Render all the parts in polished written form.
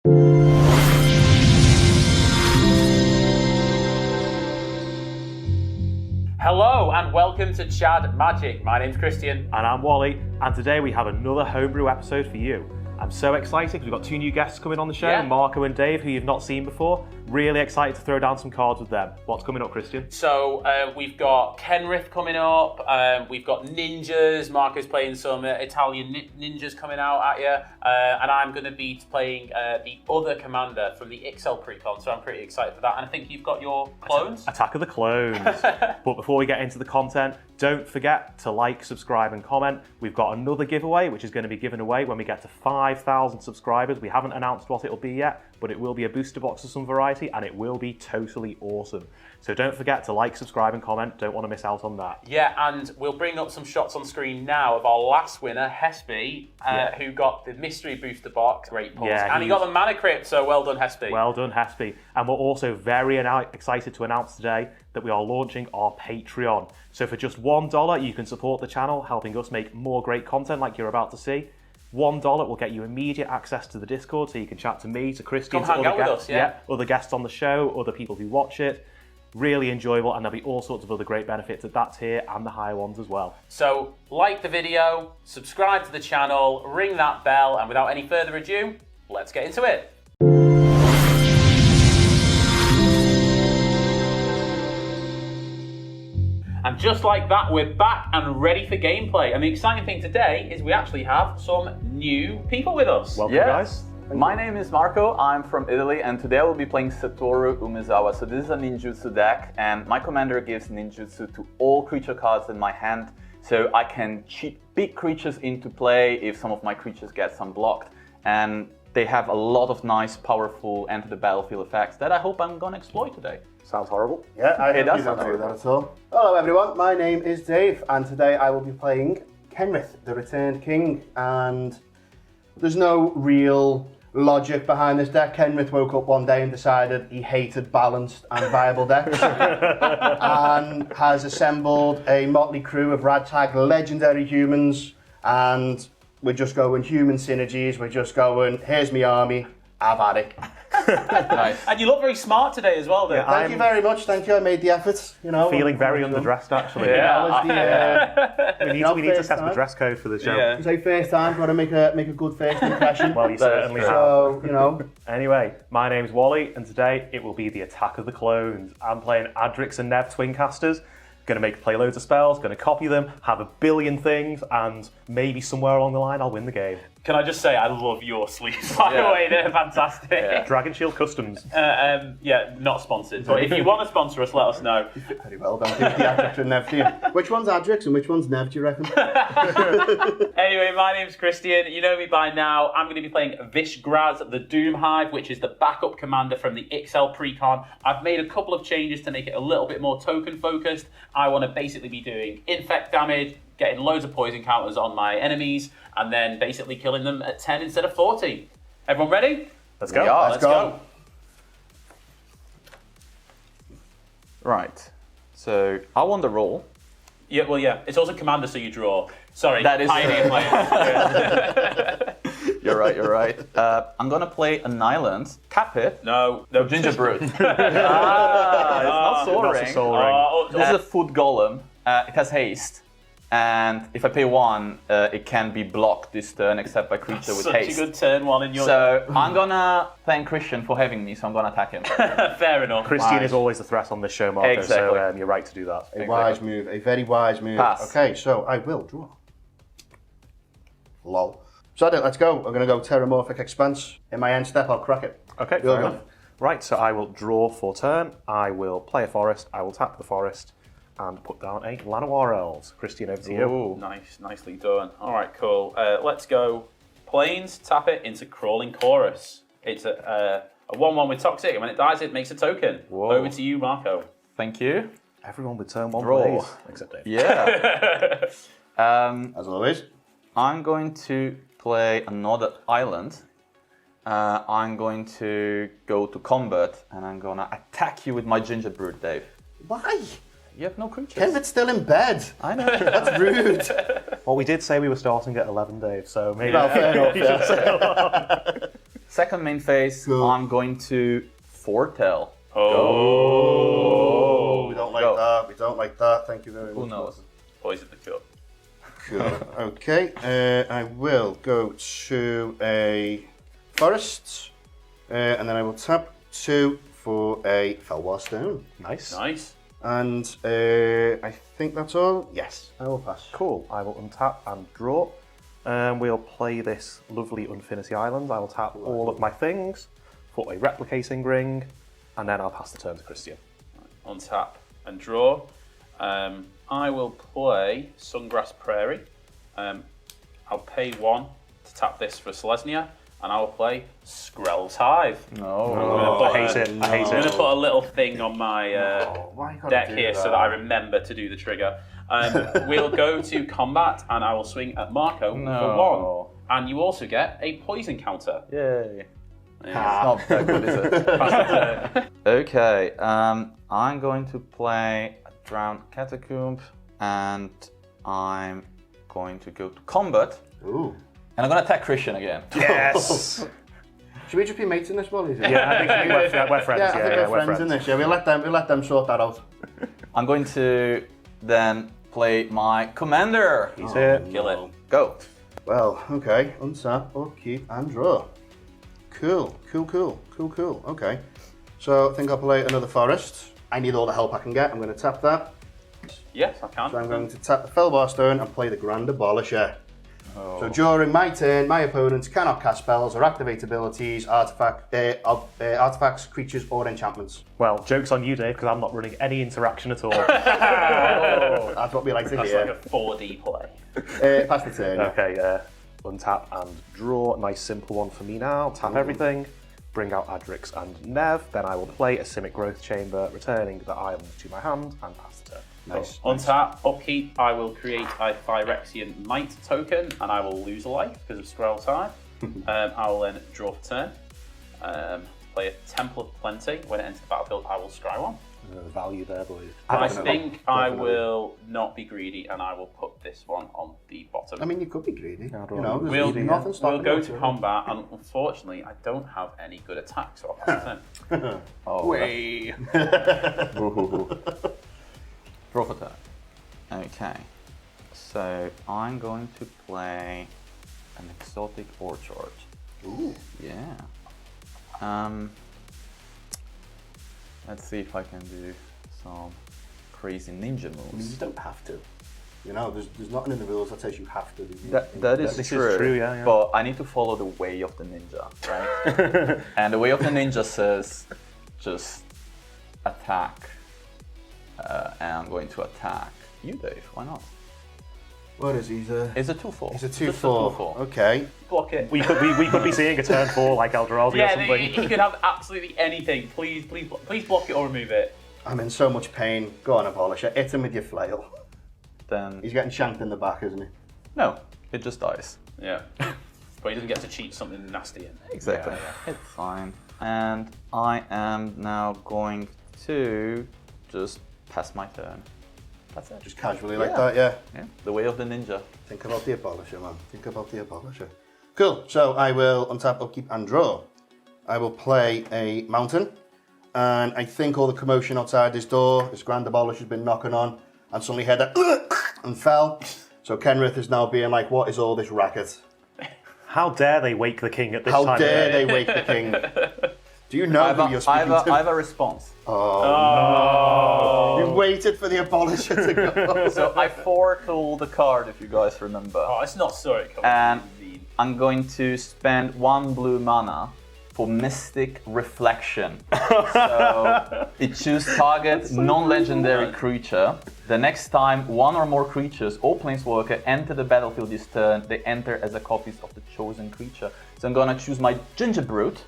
Hello and welcome to Chad Magic. My name's Christian. And I'm Wally, and today we have another homebrew episode for you. I'm so excited because we've got two new guests coming on the show, Marco and Dave, who you've not seen before. Really excited to throw down some cards with them. What's coming up, Christian? So we've got Kenrith coming up, we've got ninjas, Marco's playing some Italian ninjas coming out at you, and I'm going to be playing the other commander from the XL Precon, so I'm pretty excited for that. And I think you've got your clones? Attack of the Clones. But before we get into the content, don't forget to like, subscribe and comment. We've got another giveaway, which is going to be given away when we get to 5,000 subscribers. We haven't announced what it'll be yet, but it will be a booster box of some variety, and it will be totally awesome. So don't forget to like, subscribe and comment. Don't want to miss out on that. Yeah, and we'll bring up some shots on screen now of our last winner, Hespy, who got the mystery booster box. Great pulls. Yeah, and he got the mana crypt, so well done, Hespy. Well done, Hespy. And we're also very excited to announce today that we are launching our Patreon. So for just $1, you can support the channel, helping us make more great content like you're about to see. $1 will get you immediate access to the Discord, so you can chat to me, to Christian, to other guests, other guests on the show, other people who watch it. Really enjoyable, and there'll be all sorts of other great benefits at that tier and the higher ones as well. So like the video, subscribe to the channel, ring that bell, and without any further ado, let's get into it. And just like that, we're back and ready for gameplay. And the exciting thing today is we actually have some new people with us. Welcome, guys. My name is Marco, I'm from Italy, and today I will be playing Satoru Umezawa. So this is a ninjutsu deck, and my commander gives ninjutsu to all creature cards in my hand, so I can cheat big creatures into play if some of my creatures get unblocked. And they have a lot of nice, powerful enter the battlefield effects that I hope I'm gonna exploit today. Sounds horrible. Yeah, I It does don't sound do that horrible. at all. Hello everyone, my name is Dave, and today I will be playing Kenrith, the Returned King. And there's no real logic behind this deck. Kenrith woke up one day and decided he hated balanced and viable decks, and has assembled a motley crew of ragtag legendary humans. And we're just going human synergies. We're just going, here's my army, I've had it. Nice. And you look very smart today as well, though. Thank you very much. Thank you. I made the effort. You know, Feeling very underdressed, actually. We need to set the dress code for the show. Yeah. It's like first time, got to make a good first impression. Well, you certainly have. So, you know. Anyway, my name's Wally, and today it will be the Attack of the Clones. I'm playing Adrix and Nev Twincasters. Going to play loads of spells, going to copy them, have a billion things, and maybe somewhere along the line I'll win the game. Can I just say, I love your sleeves, by the way, they're fantastic. Yeah. Dragon Shield Customs. Not sponsored, but if you want to sponsor us, let us know. Very well done. The Adrix and Nev team. Which one's Adrix and which one's Nev, do you reckon? Anyway, my name's Christian. You know me by now. I'm going to be playing Vishgraz, the Doomhive, which is the backup commander from the XL Precon. I've made a couple of changes to make it a little bit more token focused. I want to basically be doing infect damage, getting loads of poison counters on my enemies, and then basically killing them at 10 instead of 40. Everyone ready? Let's go. Yeah, Let's go. Right. So I won the roll. Yeah. It's also commander, so you draw. Sorry, That is Pioneer players. You're right. I'm gonna play an island, cap it. No. Ginger Brute. It's not soaring. That's a soul ring. This is a foot golem. It has haste. And if I pay 1, it can be blocked this turn except by creature with Such haste. a good turn one in your... So I'm gonna thank Christian for having me, so I'm gonna attack him. Fair enough. Christian is always the threat on this show, Marco, Exactly. so you're right to do that. A wise move, a very wise move. Pass. Okay, so I will draw. Lol. So let's go. I'm going to go Terramorphic Expanse. In my end step, I'll crack it. Okay, You're fair good. enough. Right, so I will draw for turn. I will play a forest. I will tap the forest and put down a Llanowar Elves. Christian, over to you. Ooh. Nicely done. All right, cool. Let's go Plains, tap it into Crawling Chorus. It's a 1/1 with Toxic, and when it dies, it makes a token. Whoa. Over to you, Marco. Thank you. Everyone with turn 1 Draw. plays, except Dave. Yeah. As always. I'm going to play another island. I'm going to go to combat, and I'm gonna attack you with my Ginger Brute, Dave. Why? You have no creatures. Kenrith's still in bed. I know. That's rude. Well, we did say we were starting at 11, Dave, so maybe... Well, fair enough, yeah. Second main phase, Cool. I'm going to foretell. Oh. We don't like Go. that. We don't like that. Thank you very much. Who knows? Poison the cup. Cool. Okay. I will go to a forest, and then I will tap 2 for a Felwar Stone. Nice. Nice. And I think that's all. Yes, I will pass. Cool. I will untap and draw. We'll play this lovely Unfinity Island. I will tap all of my things, put a replicating ring, and then I'll pass the turn to Christian. Untap and draw. I will play Sungrass Prairie. I'll pay 1 to tap this for Selesnya, and I will play Skrelv's Hive. No. I hate it. I hate I'm going to it. put a little thing on my Why you gotta deck do here so that I remember to do the trigger. We'll go to combat, and I will swing at Marco for 1. And you also get a poison counter. Yay. Yeah. Not that good, is it? Okay, I'm going to play a Drowned Catacomb, and I'm going to go to combat, Ooh. and I'm going to attack Christian again. Yes. Should we just be mates in this, Wally? Yeah, I think we're friends. Yeah, I think we're friends in this. Yeah, we'll let them sort that out. I'm going to then play my commander. He's here. Kill it. Go. Well, okay. Untap, upkeep, and draw. Cool. Okay. So I think I'll play another forest. I need all the help I can get. I'm going to tap that. Yes, I can. So I'm going to tap the Felbar Stone and play the Grand Abolisher. Oh. So during my turn, my opponents cannot cast spells or activate abilities, artifacts, creatures, or enchantments. Well, joke's on you, Dave, because I'm not running any interaction at all. That's what we like to That's hear. like a 4D play. Pass the turn. Okay, untap and draw. Nice simple one for me now. Tap everything, bring out Adrix and Nev. Then I will play a Simic Growth Chamber, returning the island to my hand and pass the turn. Nice. On tap, upkeep, I will create a Phyrexian Might token, and I will lose a life because of Skrelv's Hive. I will then draw for turn. Play a Temple of Plenty. When it enters the battlefield, I will scry 1. Value there, boys. I Definitely. think I Definitely. will not be greedy, and I will put this one on the bottom. I mean, you could be greedy. Yeah, I'd You rather know, be there's We'll, greedy, nothing stopping we'll go you. to combat, and unfortunately, I don't have any good attacks, so I'll pass the turn. Oh, Way. Draw for turn. Okay. So I'm going to play an Exotic Orchard. Ooh. Yeah. Let's see if I can do some crazy ninja I mean, you moves. don't have to. You know, there's nothing in the rules that says you have to do these That things. is This is true, true, yeah. but I need to follow the way of the ninja, right? And the way of the ninja says just attack. And I'm going to attack you, Dave. Why not? What is he? It's a 2/4. He's a Just 2/4. Okay. Block it. We could be seeing a turn 4 like Eldrazi or Yeah, something. you can have absolutely anything. Please block it or remove it. I'm in so much pain. Go on, Abolisher. Hit him with your flail. Then He's getting shanked in the back, isn't he? no, it just dies. Yeah. But he doesn't get to cheat something nasty in. Exactly. It's fine. And I am now going to just pass my turn. That's it. Just casually like Yeah. that, yeah. Yeah. The way of the ninja. Think about the Abolisher, man. Think about the Abolisher. Cool. So I will untap, upkeep, and draw. I will play a mountain. And I think all the commotion outside this door, this Grand Abolisher's been knocking on, and suddenly heard that and fell. So Kenrith is now being like, what is all this racket? How dare they wake the king at this How time? dare they wake the king? Do you know who you're speaking I to? have a response. You waited for the Abolisher to go. So I foretold the card, if you guys remember. Oh, it's not so it comes. And I'm going to spend 1 blue mana for Mystic Reflection. So it chooses target non-legendary creature. The next time 1 or more creatures or planeswalker enter the battlefield this turn, they enter as a copies of the chosen creature. So I'm gonna choose my Ginger Brute.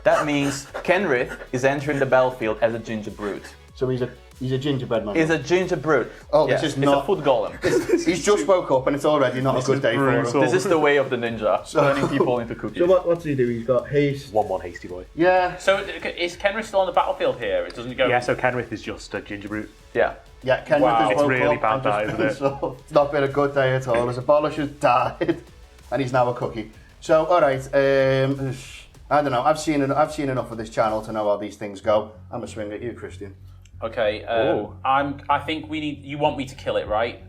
That means Kenrith is entering the battlefield as a Ginger Brute. So he's a gingerbread man. Is a Ginger Brute. Oh, Yes, this is it's not- a foot golem. He's just woke up and it's already not a good day for him. brutal. This is the way of the ninja, turning people into cookies. So what's he do? He's got haste. 1/1 hasty boy. Yeah. So is Kenrith still on the battlefield here? It doesn't go. Yeah, so Kenrith is just a ginger brute. Yeah. Yeah, Kenrith Wow. has It's woke really up bad and that, just isn't it? so it's not been a good day at all. His Abolisher's died, and he's now a cookie. So, all right, I don't know. I've seen enough of this channel to know how these things go. I'm gonna swing at you, Christian. Okay. I think you want me to kill it, right?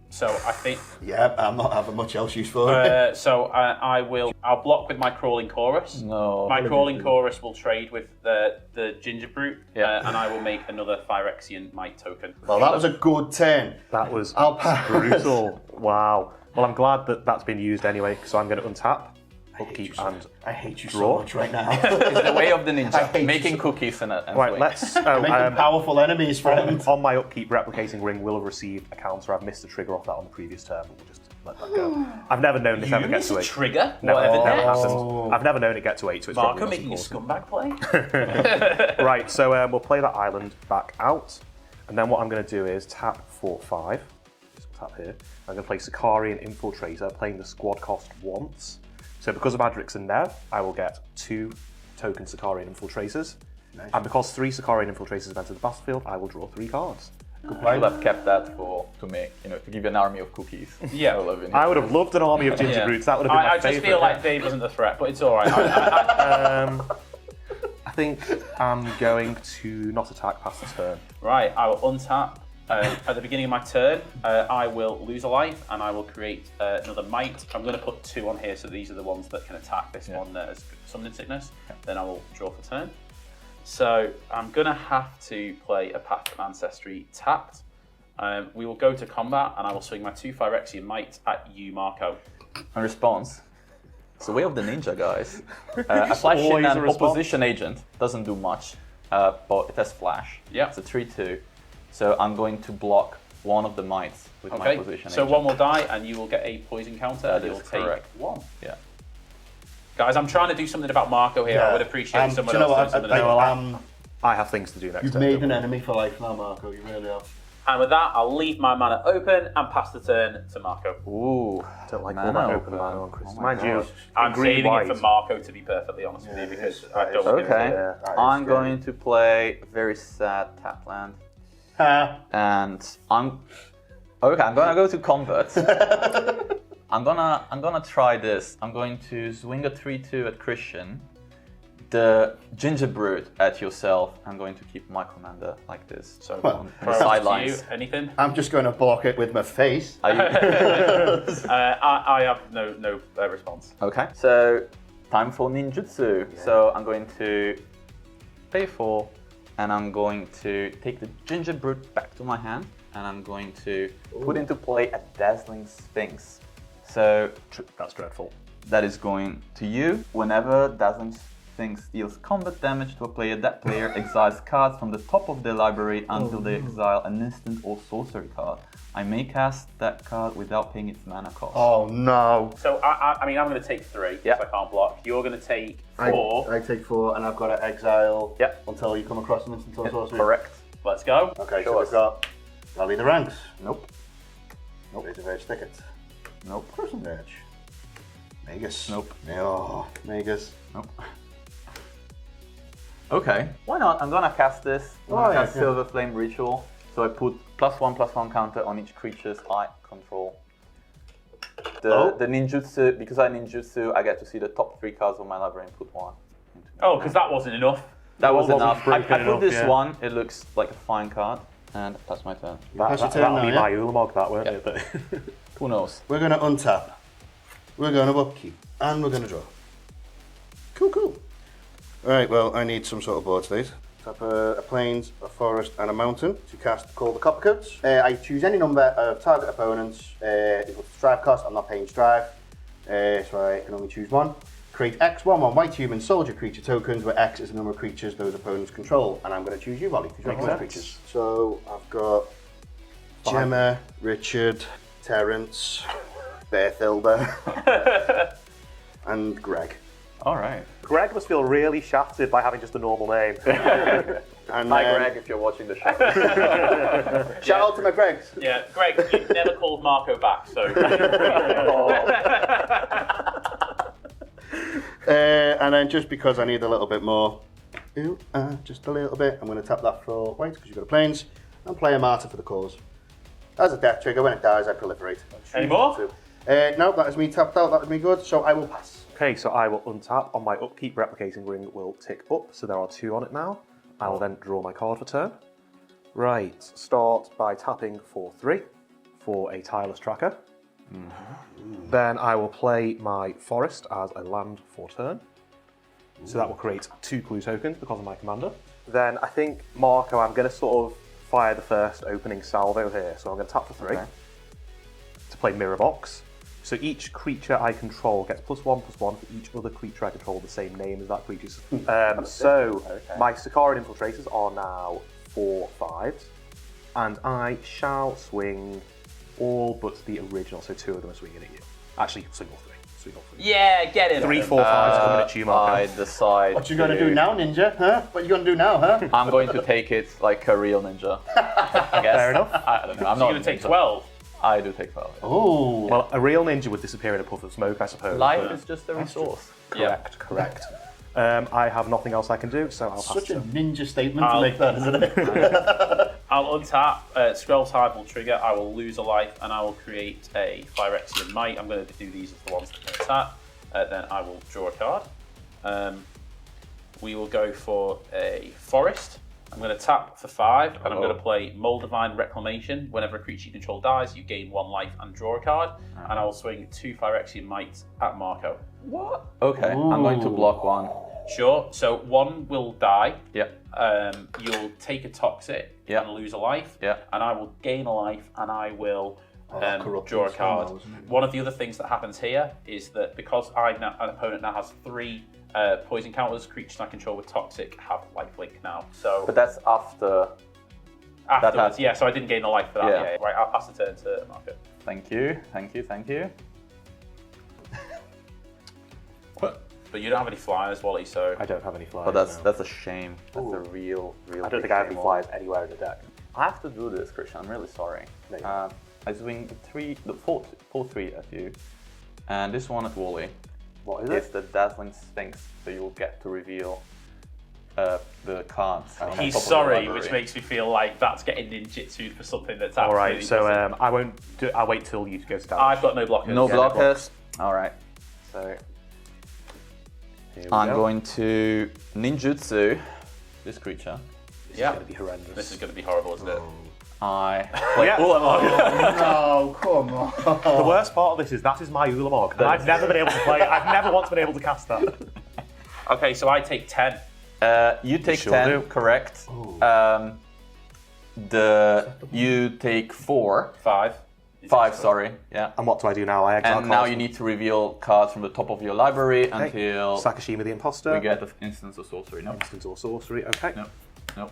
So I think. Yeah, I'm not having much else use for it. So I'll block with my crawling chorus. No. My crawling chorus will trade with the ginger brute, Yeah. and I will make another Phyrexian might token. Well, that was a good turn. That was I'll pass. brutal. Wow. Well, I'm glad that that's been used anyway, so I'm going to untap, upkeep, and I hate you draw. so much right now. It's the way of the I ninja. hate Making you. cookies and right. wait. Let's. Making powerful enemies, friend. On my upkeep, replicating ring will have received a counter. I've missed a trigger off that on the previous turn, but we'll just let that go. I've never known this ever get Use to a 8. trigger? Never, Whatever never next. happened. I've never known it get to 8, so it's Marco probably making a not scumbag play? Right, so we'll play that island back out, and then what I'm going to do is tap for 5. Just tap here. I'm going to play Sicarian Infiltrator, playing the squad cost once. So because of Adrix and Nev, I will get 2 token Sicarian Infiltrators. Nice. And because 3 Sicarian Infiltrators have entered the battlefield, I will draw 3 cards. I would have kept that to make, to give you an army of cookies. Yeah. I would have loved an army of ginger Yeah. brutes. That would have been my I just favourite. feel like Dave isn't a threat, but it's all right. I think I'm going to not attack past the turn. Right, I will untap. At the beginning of my turn, I will lose a life and I will create another might. I'm going to put 2 on here, so these are the ones that can attack this one as summoning sickness. Then I will draw for turn. So I'm going to have to play a Path of Ancestry tapped. We will go to combat and I will swing my 2 Phyrexian might at you, Marco. In response. It's the way of the ninja, guys. A flash in Always a an response. opposition agent doesn't do much, but it has flash. Yeah. It's a 3/2. So I'm going to block one of the mites with my Okay, opposition so agent. one will die and you will get a poison counter. That You'll is take correct. 1. Yeah. Guys, I'm trying to do something about Marco here. I would appreciate someone do you know else what? doing something else. I have things to do next You've turn. made an enemy for life now, Marco. You really have. And with that, I'll leave my mana open and pass the turn to Marco. Ooh. Don't like all Mana that open. open mana on Chris. Oh my Mind you, gosh. I'm green saving white. it for Marco, to be perfectly honest with you, because I don't want Okay. Yeah, that is I'm scary. going to play a very sad tap land. Ha. And I'm gonna go to convert. I'm gonna try this. I'm going to swing a 3/2 at Christian, the ginger brute at yourself. I'm going to keep my commander like this. So, Well, on the priorities to sidelines. you, anything? I'm just going to block it with my face. Are you- I have no response. Okay. So time for ninjutsu. So I'm going to pay 4, and I'm going to take the ginger brute back to my hand, and I'm going to put into play a dazzling sphinx. So that's dreadful. that is going to you. Whenever dazzling sphinx deals combat damage to a player, that player exiles cards from the top of their library until they exile an instant or sorcery card. I may cast that card without paying its mana cost. Oh no. So, I mean, I'm going to take 3, Yeah. so I can't block. You're going to take 4. I take 4 and I've got to exile Yep. until you come across an instant or sorcery. Correct. Let's go. Okay, Show so us. we've got Rally the Ranks. Nope. Razor Verge Thicket. Nope. Crimson Verge. Magus. Nope. No. Magus. Nope. Okay, why not? I'm gonna cast this. I'm Oh, gonna yeah, cast yeah. Silver Flame Ritual. So I put +1/+1 counter on each creatures I control. The ninjutsu, because I ninjutsu, I get to see the top 3 cards of my library and put 1. into my Oh, hand. because that wasn't enough. that was wasn't enough. I breaking put enough, this yeah. one. It looks like a fine card, and that's my turn. Pass your turn That'll now, be yeah? my Ulamog, that won't Yeah. it? But Who knows? We're going to untap. We're going to upkeep. And we're going to draw. Cool. Alright, well, I need some sort of board state. Tap a plains, a forest, and a mountain to cast Call the Coppercoats. I choose any number of target opponents equal to strive cost. I'm not paying strive, so I can only choose 1. Create X1/1 white human soldier creature tokens, where X is the number of creatures those opponents control. And I'm going to choose you, Wally, because you're Makes most sense. creatures. So I've got Gemma, Richard, Terence, Berthilda, and Greg. All right. Greg must feel really shafted by having just a normal name. And Hi, then- Greg, if you're watching the show. Shout out to my Gregs. Yeah, Greg, you never called Marco back, so. And then just because I need a little bit more, just a little bit, I'm going to tap that for white because you've got a plains, and play a martyr for the cause. As a death trigger, when it dies, I proliferate. Any more? No, that is me tapped out. That is me good. So I will pass. Okay, so I will untap. On my upkeep, replicating ring will tick up, so there are 2 on it now. I will then draw my card for turn. Right, start by tapping for 3 for a tireless tracker. Then I will play my forest as a land for turn. So that will create 2 clue tokens because of my commander. Then I think, Marco, I'm going to sort of fire the first opening salvo here. So I'm going to tap for 3 to play Mirror Box. So each creature I control gets +1/+1 for each other creature I control the same name as that creature. My Satoru Infiltrators are now 4/5s, and I shall swing all but the original, so 2 of them are swinging at you. Actually, swing all 3. Swing all 3. Yeah, get him. 3, 4, 5s coming at you, Marco. I decide. What you gonna do now, ninja? Huh? What you gonna do now, huh? I'm going to take it like a real ninja. I guess. Fair enough. I don't know. I'm You're not going to take ninja. 12. I do take 12. Oh. Well, a real ninja would disappear in a puff of smoke, I suppose. Life but- is just a resource. Correct. I have nothing else I can do, so I'll pass Such a to ninja statement to make that, isn't it? I'll untap. Skrelv's Hive will trigger. I will lose a life, and I will create a Phyrexian Might. I'm going to do these as the ones that can tap. Then I will draw a card. We will go for a forest. I'm going to tap for 5, and I'm going to play Moldavine Reclamation. Whenever a creature you control dies, you gain 1 life and draw a card. And I will swing 2 Phyrexian Mights at Marco. What? Okay, I'm going to block 1. Sure. So 1 will die. Yeah. You'll take a toxic Yeah. and lose a life. Yeah. And I will gain a life, and I will Corrupted draw a card. Influence, isn't it? One of the other things that happens here is that because an opponent now has 3 poison counters, creatures I control with toxic have lifelink now. So But that's after. afterwards, yeah. So I didn't gain a life for that. Yeah. Yeah. Right. I'll pass the turn to Marco. Thank you. But you don't have any flyers, Wally. So I don't have any flyers. But no. that's a shame. That's a real. I don't think I have any flyers anywhere in the deck. I have to do this, Christian. I'm really sorry. No, you I swing the 4/3 at you, and this one at Wally. What is It's it? the Dazzling Sphinx, so you'll get to reveal the cards. on the he's top of the sorry, library. which makes me feel like that's getting ninjutsu for something that's All absolutely right, so doesn't. I won't. I'll wait till you go to damage. I've got no blockers. No Yeah, blockers. All right. So Here we I'm go. going to ninjutsu this creature. This Yeah. is going to be horrendous. This is going to be horrible, isn't it? I Yeah. No, come on. The worst part of this is that is my Ulamog, and I've never been able to play it. I've never once been able to cast that. Okay, so I take 10. you take sure 10, do. correct. You take 4. 5. 5, sorry. Yeah. And what do I do now? I exile And now cards you from- need to reveal cards from the top of your library Okay. until Sakashima the Imposter. we get an instance of sorcery. No. Instant or sorcery. Okay. No. No.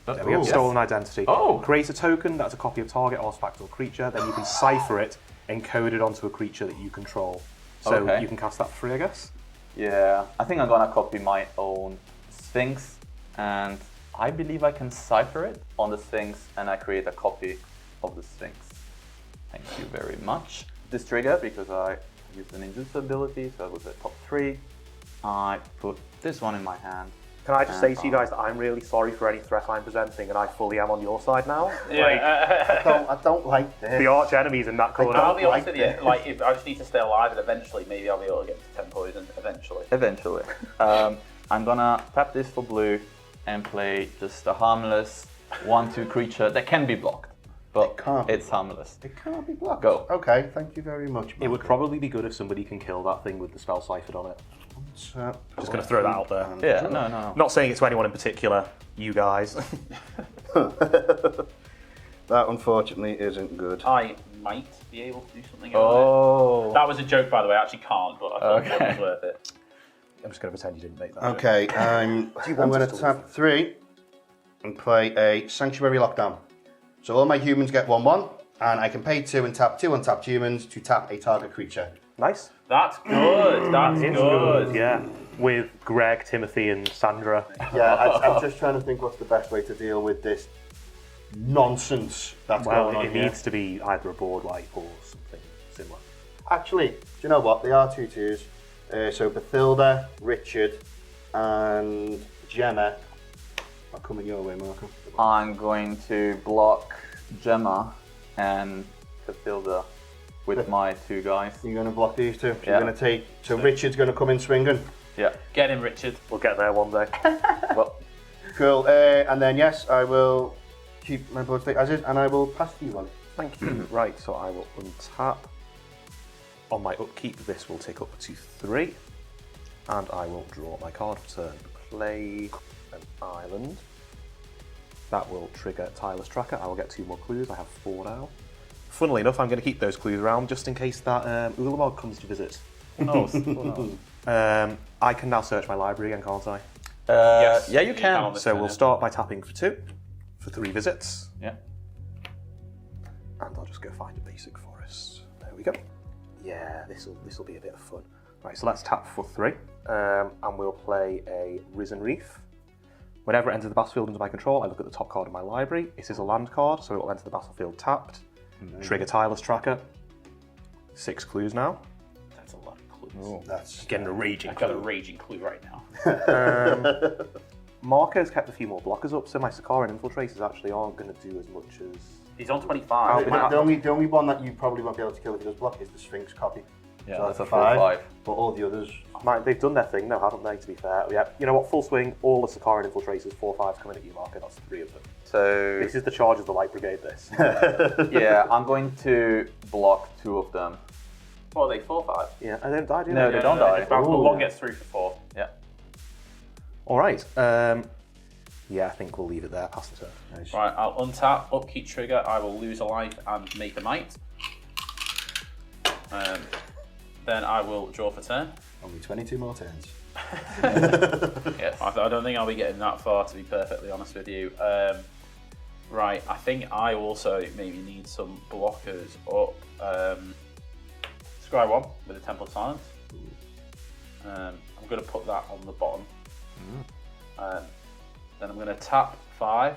There we go. Yes. Stolen identity. Oh. Create a token that's a copy of target artifact or creature. Then you can cipher it, encode it onto a creature that you control. So Okay. you can cast that for free, I guess. Yeah, I think I'm gonna copy my own Sphinx, and I believe I can cipher it on the Sphinx, and I create a copy of the Sphinx. Thank you very much. This trigger, because I use the ninjutsu ability, so it was a top 3. I put this one in my hand. Can I just say to you guys that I'm really sorry for any threat I'm presenting, and I fully am on your side now. I don't like this. The arch enemies in that corner. I'll be honest like with you, like, if I just need to stay alive, and eventually maybe I'll be able to get to 10 poison, eventually. Eventually. I'm gonna tap this for blue and play just a harmless 1/2 creature that can be blocked, but can't. it's harmless. It can't be blocked. Go. Okay, thank you very much. It would probably be good if somebody can kill that thing with the spell ciphered on it. Just Just going to throw that out there. Yeah, no. Not saying it to anyone in particular, you guys. That unfortunately isn't good. I might be able to do something about Oh. it. That was a joke, by the way. I actually can't, but I thought it Okay. was worth it. I'm just going to pretend you didn't make that. Okay, I'm going to tap 3 and play a Sanctuary Lockdown. So all my humans get 1/1, and I can pay 2 and tap 2 untapped humans to tap a target creature. Nice. That's good. That's It's good. Yeah. With Greg, Timothy, and Sandra. Yeah, I'm just trying to think what's the best way to deal with this nonsense that's Well, going on it here. needs to be either a board wipe or something similar. Actually, do you know what? They are 2/2s. So Bathilda, Richard, and Gemma are coming your way, Marco. I'm going to block Gemma and Cathilda with my 2 guys. You're going to block these 2. So Yeah. you're going to take. So Richard's going to come in swinging. Yeah. Get him, Richard. We'll get there one day. Well, Cool. And then yes, I will keep my board state as is, and I will pass to you one. Thank you. Right, so I will untap. On my upkeep, this will take up to 3. And I will draw my card for turn. Play an island. That will trigger Tireless Tracker. I will get 2 more clues. I have 4 now. Funnily enough, I'm going to keep those clues around just in case that Ulamog comes to visit. I can now search my library again, can't I? Yes, yeah, you can. on this So turn, we'll yeah. start by tapping for 2, for 3 visits. Yeah. And I'll just go find a basic forest. There we go. Yeah, this'll be a bit of fun. Right, so let's tap for 3, and we'll play a Risen Reef. Whenever it enters the battlefield under my control, I look at the top card of my library. It is a land card, so it will enter the battlefield tapped. Trigger Tireless Tracker. 6 clues now. That's a lot of clues. That's Getting a raging I've got a clue. raging clue right now. Marco's kept a few more blockers up, so my Sakaran infiltrators actually aren't going to do as much as... He's on 25. the only one that you probably won't be able to kill if he does block is the Sphinx copy. Yeah, So that's a 5. 4/5. But all the others. They've done their thing now, haven't they, to be fair? Yeah, you know what, full swing, all the Sakaran infiltrators, 4/5s coming at you, Marco, that's 3 of them. So, This is the charge of the Light Brigade, this. yeah, I'm going to block 2 of them. What are they, 4/5? Yeah, and then die, do No, they? they don't die. But Ooh. one gets through for 4. Yeah. Alright, yeah, I think we'll leave it there, pass the turn. Nice. Right, I'll untap, upkeep trigger, I will lose a life and make a might. Then I will draw for turn. Only 22 more turns. Yeah, I don't think I'll be getting that far, to be perfectly honest with you. Right, I think I also maybe need some blockers up. Scry 1 with a Temple of Silence. I'm going to put that on the bottom. Then I'm going to tap 5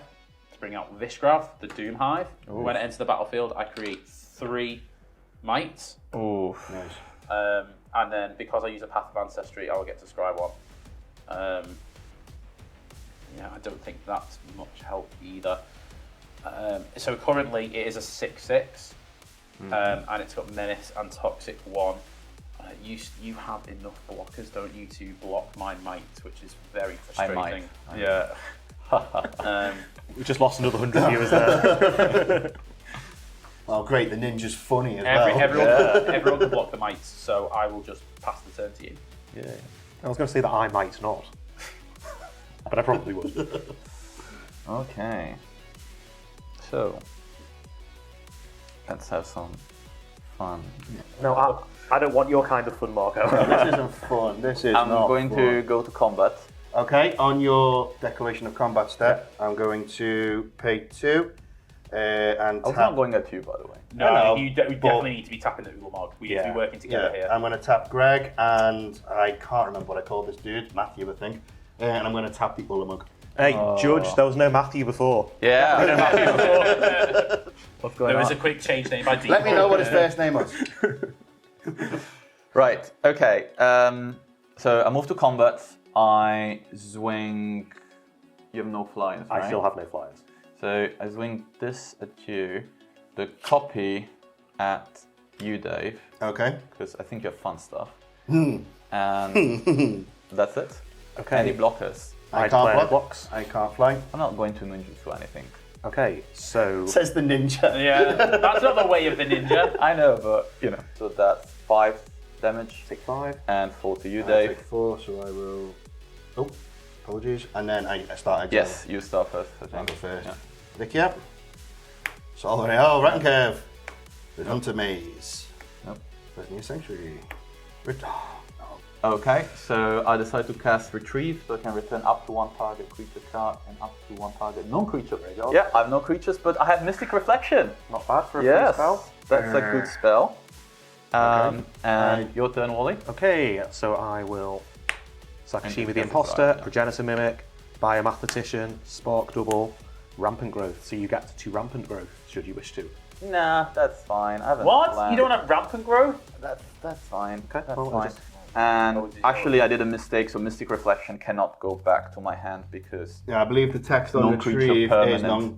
to bring out Vishgraz, the Doomhive. When it enters the battlefield, I create 3 mites. Ooh. Nice. And then because I use a Path of Ancestry, I will get to Scry 1. Yeah, I don't think that's much help either. So currently it is a 6/6, and it's got Menace and Toxic 1. You have enough blockers, don't you, to block my might, which is very frustrating. Yeah. We just lost another 100 viewers there. Oh, great, the ninja's funny as well. Everyone can block the mites, so I will just pass the turn to you. Yeah. I was going to say that I might not. But I probably would. Okay. So, let's have some fun. No, I don't want your kind of fun, Marco. This isn't fun. This is I'm not going fun. to go to combat. Okay, on your Declaration of Combat step, I'm going to pay 2 and I was tap. not going at you, by the way. No, Hello, you definitely need to be tapping the Ulamog. We need to be working together here. I'm going to tap Greg, and I can't remember what I called this dude, Matthew, I think. And I'm going to tap the Ulamog. Hey, Judge, there was no Matthew before. Yeah. What's going There was on? a quick change name by default. Let me know what his first name was. Right, okay. So I move to combat. I swing. You have no flyers, right? I still have no flyers. So I swing this at you, the copy at you, Dave, Okay. because I think you have fun stuff. And that's it. Okay. Any blockers? I I can't declare block. blocks. I can't fly. I'm not going to ninjutsu anything. Okay, so... Says the ninja. Yeah, that's not the way of the ninja. I know, but you know. So that's 5 damage Take 5. and 4 to you, I'll Dave. take 4, so I will. Oh, apologies. And then I start again. Yes, you start first. I I'll think. go first. Yeah. Vicky up. Solomon, oh, Rat and Curve. The Hunter Maze. Nope. New Sanctuary. Okay, so I decide to cast Retrieve, so I can return up to 1 target creature card and up to 1 target non-creature. Yeah, I have no creatures, but I have Mystic Reflection. Not bad for a free Yes, spell. that's a good spell. And your turn, Wally. Okay, so I will Sakashima the That's Imposter, right, yeah. Progenitor Mimic, Biomathematician, Spark Double, Rampant Growth. So you get to 2 Rampant Growth, should you wish to. Nah, that's fine. I haven't What? planned. You don't have rampant growth? That's fine. Okay, That's well, fine. just And actually, I did a mistake, so Mystic Reflection cannot go back to my hand because... Yeah, I believe the text on Non-creature retrieve is permanent.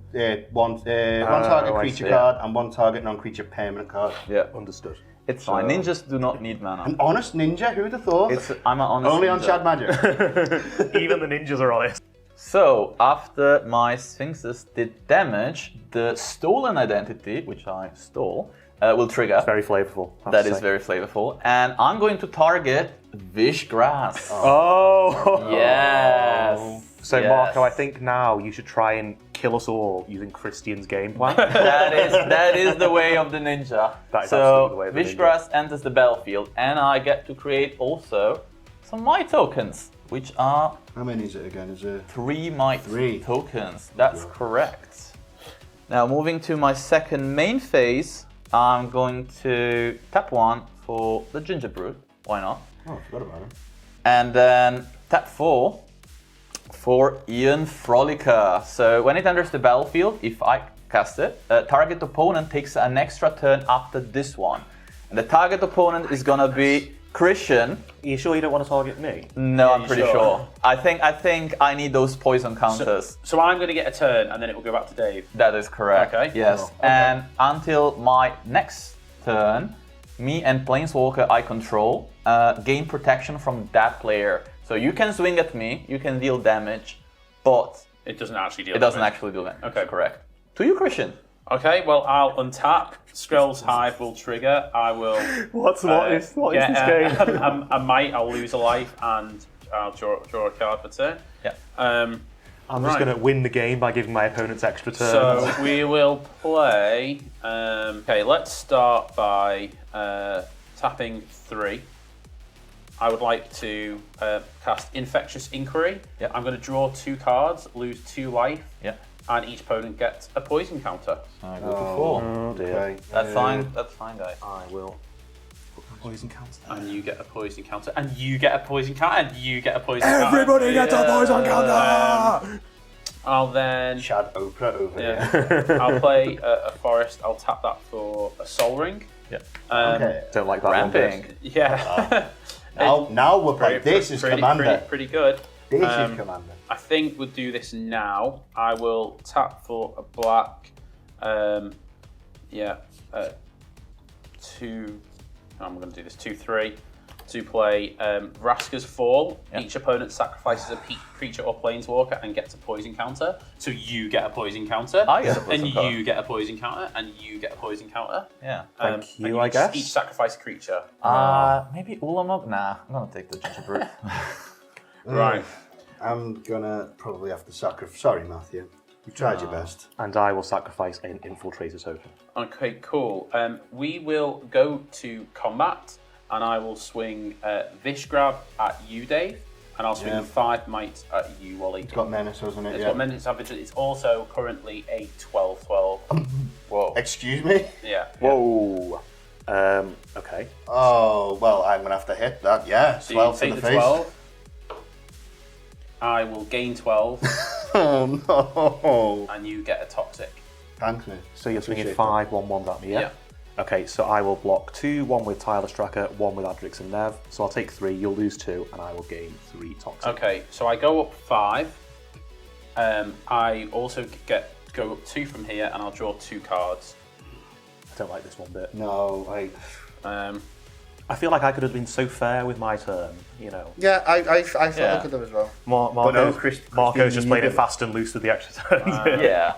one target I creature see. card and one target non-creature permanent card. Yeah, Understood. it's fine. Ninjas do not need mana. An honest ninja, who'd have thought? I'm an honest Only on ninja. Chad Magic. Even the ninjas are honest. So, after my Sphinxes did damage, the stolen identity, which I stole, will trigger. Very flavorful. That is very flavorful. And I'm going to target Vishgraz. Oh. Yes. So Yes. Marco, I think now you should try and kill us all using Christian's game plan. that is the way of the ninja. That is so absolutely the way of the Vishgraz enters the battlefield, and I get to create also some might tokens, which are How many is it again? Is it 3 might Three. tokens. That's correct. Now moving to my second main phase, I'm going to tap 1 for the Gingerbread. Why not? Oh, I forgot about him. And then tap 4 for Ian Frolica. So when it enters the battlefield, if I cast it, target opponent takes an extra turn after this one. And the target opponent is gonna be Christian. Are you sure you don't want to target me? No, I'm pretty sure? sure. I think I need those poison counters. So I'm going to get a turn, and then it will go back to Dave. That is correct. Okay. Yes. Oh, okay. And until my next turn, me and Planeswalker I control gain protection from that player. So you can swing at me, you can deal damage, but It doesn't actually deal. it doesn't damage. actually do that. Okay. Correct. To you, Christian. Okay, well, I'll untap. Skrelv's Hive will trigger. I will What is get this game? a might. I'll lose a life, and I'll draw a card for turn. Yeah. I'm just Right. going to win the game by giving my opponents extra turns. So we will play. Okay, let's start by tapping 3. I would like to cast Infectious Inquiry. Yep. I'm going to draw 2 cards, lose 2 life, Yeah. and each opponent gets a poison counter. I go to 4. Oh dear. Okay. That's fine. That's fine, guys. I will put my poison counter. And you get a poison counter, and you get a poison counter, and you get a poison counter. Everybody gets a poison counter! I'll then Chad Oprah over here. yeah, I'll play a forest. I'll tap that for a Soul Ring. Yeah. Okay. Don't like that one bit. Ramping. Yeah. Now we're playing. This is Commander. Pretty good. This is Commander. I think we'll do this now. I will tap for a black. 2. I'm going to do this 2/3 to play Vraska's Fall. Yeah. Each opponent sacrifices a creature or planeswalker and gets a poison counter. So you get a poison counter. I get a poison and counter. you get a poison counter, and you get a poison counter. Yeah. Thank and you, I each- guess. Each sacrifice a creature. Maybe Ulamog? Nah, I'm gonna take the Gingerbread. Right. I'm gonna probably have to sacrifice. Sorry, Matthew. You tried your best. And I will sacrifice an Infiltrator token. Okay, cool. We will go to combat, and I will swing Vishgraz at you, Dave, and I'll swing Yeah. 5 might at you, Wally. It's got menace, hasn't it? It's Yeah. got Menace Savage. It's also currently a 12/12. Whoa. Excuse me? Yeah. Whoa. Okay. Oh, well, I'm gonna have to hit that. Yeah, So 12 you to take the the face. 12. I will gain 12, Oh, no. and you get a toxic. Thanks, mate. So you're swinging Appreciate 5 1/1s at me, yeah? Yeah. Okay, so I will block 2, 1 with Tireless Tracker, 1 with Adrix and Nev. So I'll take 3, you'll lose 2, and I will gain 3 toxic. Okay, so I go up 5. I also go up 2 from here, and I'll draw 2 cards. I don't like this one bit. No, I feel like I could have been so fair with my turn, you know. Yeah, I thought Yeah. I could have as well. Marco's no, Marco's just you played did it it. fast and loose with the extra turns. Yeah.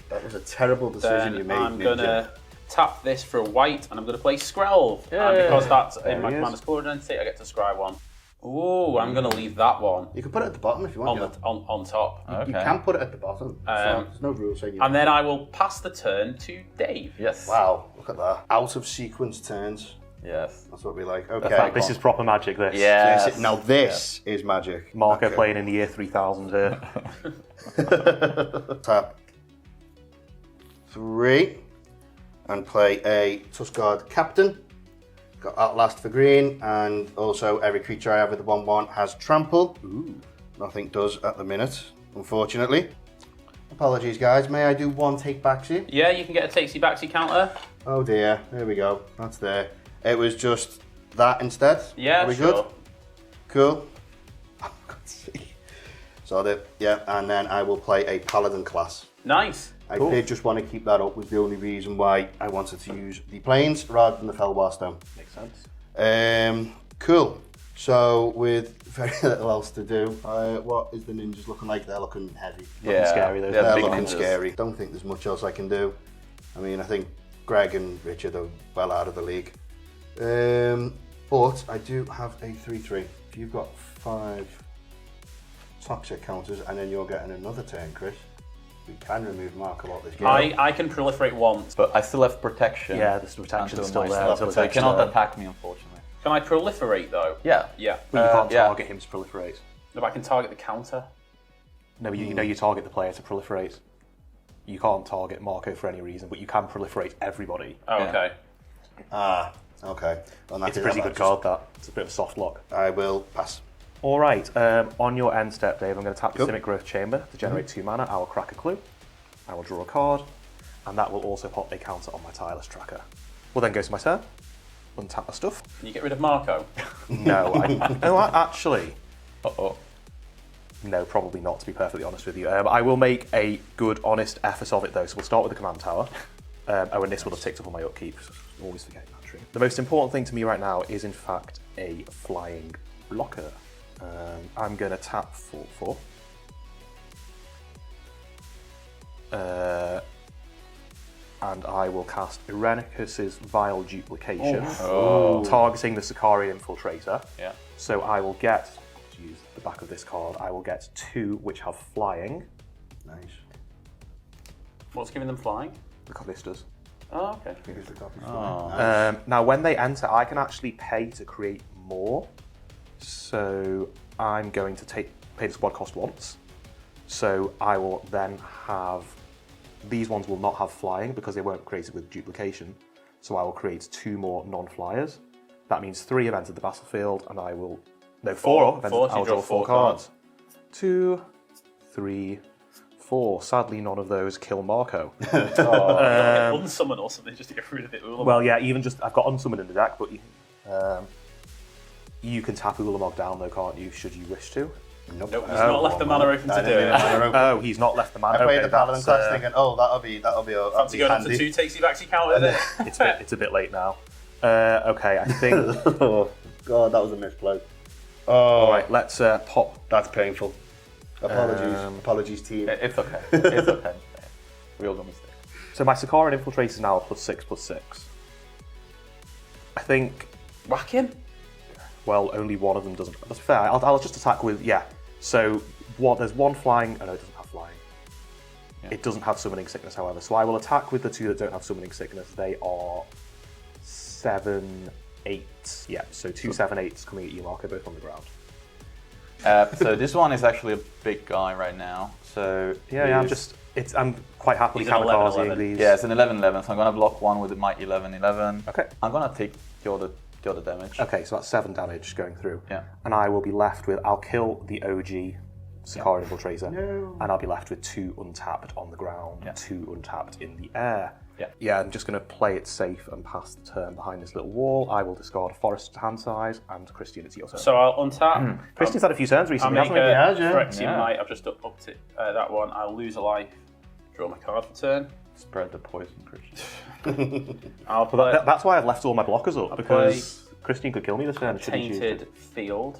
That was a terrible decision you Then made, I'm Ninja. gonna tap this for a white, and I'm gonna play Skrelv. And Yay. because that's There in my he is. commander's color identity, I get to scry 1. Ooh, I'm gonna leave that one You can put it at the bottom if you want. on top. You Okay. can put it at the bottom. There's no rule saying you. And then I will pass the turn to Dave. Yes. Wow, look at that. Out of sequence turns. Yes. That's what we like. fact Okay. This is proper magic, this. Yeah. Now this is magic. Marco Okay. playing in the year 3000 here. Tap 3 and play a Tuskguard Captain. Got Outlast for green, and also every creature I have with the 1/1 has Trample. Ooh. Nothing does at the minute, unfortunately. Apologies, guys. May I do 1 take backsy? Yeah, you can get a takesy backsy counter. Oh dear. There we go. That's there. It was just that instead. Yeah, Are we sure. good? Cool. Oh, God's sake. Sort it. Yeah, and then I will play a paladin class. Nice. I did just want to keep that up, was the only reason why I wanted to use the planes rather than the Felwar Stone. Makes sense. Cool. So, with very little else to do, what is the ninjas looking like? They're looking heavy. Yeah, scary, though. They're big looking ninjas. scary. Don't think there's much else I can do. I mean, I think Greg and Richard are well out of the league. But I do have a 3-3. If you've got 5 toxic counters and then you're getting another turn, Chris, we can remove Marco out this game. I can proliferate once. But I still have protection. Yeah, the protection's until still my there. stuff, Until it's so he extra. cannot attack me, unfortunately. Can I proliferate though? Yeah. Yeah. But you can't yeah. target him to proliferate. If I can target the counter. No, you know you target the player to proliferate. You can't target Marco for any reason, but you can proliferate everybody. Oh, Yeah. okay. Okay. Well, in that It's a case, pretty I'll good card, that. It's a bit of a soft lock. I will pass. All right, on your end step, Dave, I'm going to tap the Cool. Simic Growth Chamber to generate 2 mana. I will crack a clue. I will draw a card, and that will also pop a counter on my tireless tracker. We'll then go to my turn, untap my stuff. Can you get rid of Marco? No, actually, Uh-oh. no, probably not, to be perfectly honest with you. I will make a good, honest effort of it, though. So we'll start with the command tower. And this will have ticked up on my upkeep. Always forgetting that tree. The most important thing to me right now is, in fact, a flying blocker. I'm going to tap 4/4. And I will cast Irenicus's Vile Duplication, targeting the Sicarian Infiltrator. Yeah. So I will get, to use the back of this card, I will get 2 which have flying, Nice. What's giving them flying? the Callistas. Oh, okay. Here's the copy. Now, when they enter, I can actually pay to create more. So I'm going to pay the squad cost once. So I will then have, these ones will not have flying because they weren't created with duplication. So I will create 2 more non-flyers. That means 3 have entered the battlefield, and I will, no, 4 have entered. Four, so you I'll draw draw 4 4 cards. 2, 3, 4. Sadly, none of those kill Marco. Unsummon or something just to get rid of it. Well, yeah, even just, I've got Unsummoned in the deck, but you can tap Ulamog down though, can't you, should you wish to? Nope. Nope, he's not left the mana open to do it. Oh, he's not left the mana. I played Okay, the Paladin that's, class thinking, oh, that'll be Fancy going up to handy. 2 takes you back to counter there. it's a bit late now. Okay, I think. Oh, God, that was a misplay. Oh, All right, let's pop. that's painful. Apologies. Apologies, team. It's okay. It's okay. We all do mistakes. So my Sicarian Infiltrator is now +6/+6. I think. Whack him. Well, only one of them doesn't. That's fair. I'll just attack with So there's 1 flying. Oh no, it doesn't have flying. Yeah. It doesn't have summoning sickness, however. So I will attack with the 2 that don't have summoning sickness. They are 7, 8. Yeah, so 2 7/8s coming at you, Marco, both on the ground. So this one is actually a big guy right now. So Yeah, I'm quite happily He's an kamikazing 11/11. these. Yeah, it's an 11/11. So I'm gonna block one with my 11/11. Okay. I'm gonna take the other damage. Okay, so that's 7 damage going through. Yeah. And I will be left with, I'll kill the OG Sicarian Infiltrator. No. And I'll be left with 2 untapped on the ground, Yeah. 2 untapped in the air. Yeah. Yeah, I'm just going to play it safe and pass the turn behind this little wall. I will discard Forest hand size, and Christian, it's your turn. So I'll untap. Christian's had a few turns I'll recently, make hasn't he? Yeah. Phyrexian Yeah. Might. I've just upped it. That one. I'll lose a life. Draw my card for turn. Spread the poison, Christian. I'll play That's why I've left all my blockers up, because Christian could kill me this turn. should he choose to. Tainted Field